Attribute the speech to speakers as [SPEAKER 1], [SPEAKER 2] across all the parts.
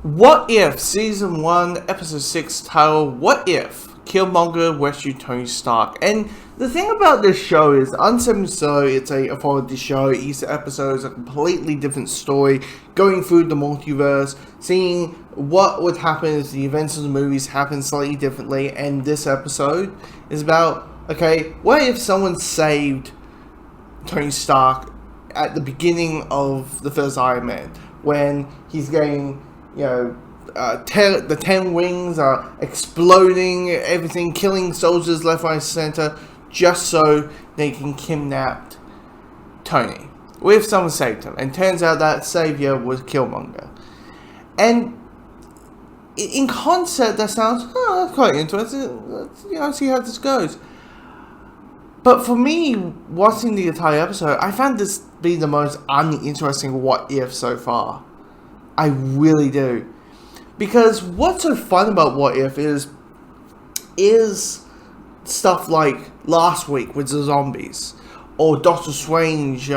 [SPEAKER 1] What If, Season 1, Episode 6, title, What If? Killmonger rescued Tony Stark. And the thing about this show is, on some show, it's a authority show. Each episode is a completely different story, going through the multiverse, seeing what would happen if the events of the movies happen slightly differently. And this episode is about, okay, what if someone saved Tony Stark at the beginning of the first Iron Man, when he's getting, the 10 wings are exploding, everything, killing soldiers left, right, center, just so they can kidnap Tony. What if someone saved him? And turns out that savior was Killmonger. And in concept, that sounds, that's quite interesting. Let's see how this goes. But for me, watching the entire episode, I found this be the most uninteresting what if so far. I really do. Because what's so fun about What If is stuff like last week with the zombies, or Doctor Strange,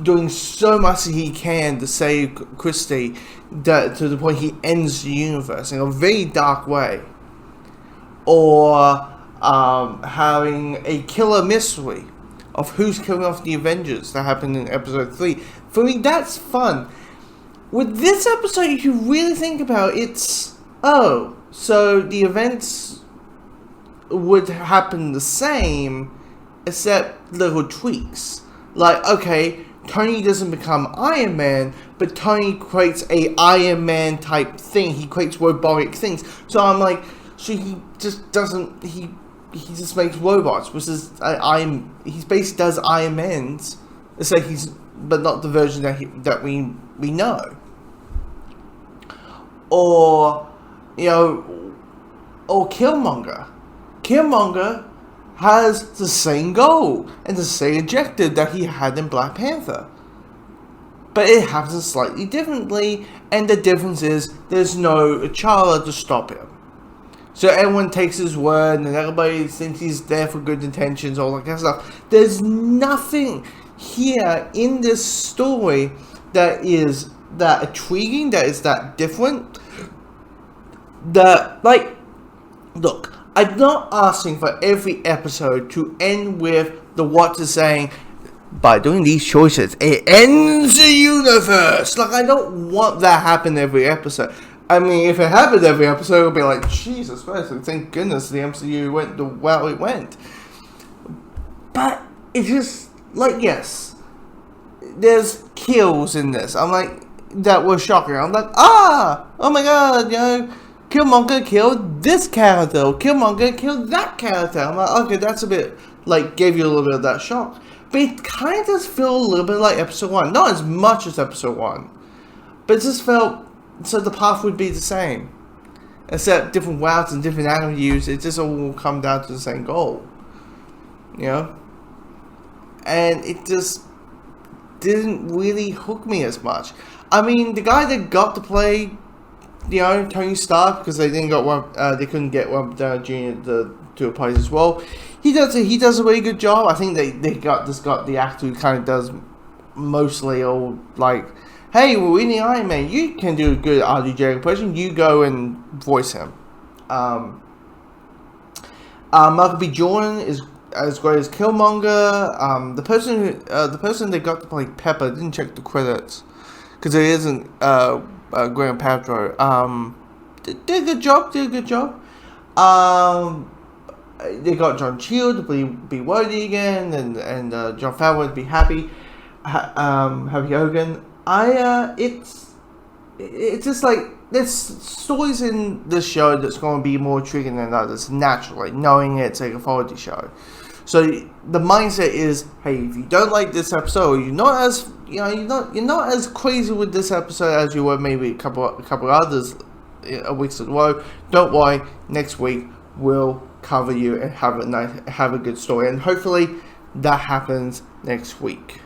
[SPEAKER 1] doing so much that he can to save Christie, that to the point he ends the universe in a very dark way, or having a killer mystery of who's killing off the Avengers that happened in episode 3. For me, that's fun. With this episode, if you really think about it, it's, so the events would happen the same, except little tweaks. Like, okay, Tony doesn't become Iron Man, but Tony creates a Iron Man type thing. He creates robotic things. So I'm like, so he just doesn't, he just makes robots, which is, he basically does Iron Man's. It's like but not the version that we know. Or Killmonger. Killmonger has the same goal and the same objective that he had in Black Panther. But it happens slightly differently, and the difference is there's no T'Challa to stop him. So everyone takes his word, and everybody thinks he's there for good intentions, all that kind of stuff. There's nothing here in this story that is that intriguing, that is that different. Look, I'm not asking for every episode to end with the Watcher saying, by doing these choices, it ends the universe. Like, I don't want that to happen every episode. I mean, if it happened every episode, it would be like, Jesus Christ, thank goodness the MCU went the way it went. But it's just, like, yes, there's kills in this. I'm like, that was shocking. I'm like, oh my god, Killmonger killed this character, Killmonger killed that character. I'm like, okay, that's a bit, like, gave you a little bit of that shock. But it kind of does feel a little bit like episode 1. Not as much as episode 1. But it just felt, so the path would be the same. Except different routes and different avenues, it just all will come down to the same goal. And it just didn't really hook me as much. I mean, the guy that got to play, Tony Stark, because they couldn't get Robert Downey Jr. to a place as well. He does a really good job. I think they got the actor who kind of does mostly all like, hey, we're in the Iron Man. You can do a good RDJ impression. You go and voice him. Michael B. Jordan is as great as Killmonger. The person they got to play Pepper, didn't check the credits because it isn't Graham Paltrow. Did a good job. They got John Shield to be Rhodey again, and John Favreau to be Happy Hogan. It's just like there's stories in this show that's going to be more intriguing than others naturally, knowing it's a authority show. So the mindset is, hey, if you don't like this episode, you're not as crazy with this episode as you were maybe a couple others weeks in a row. Don't worry, next week we'll cover you and have a good story, and hopefully that happens next week.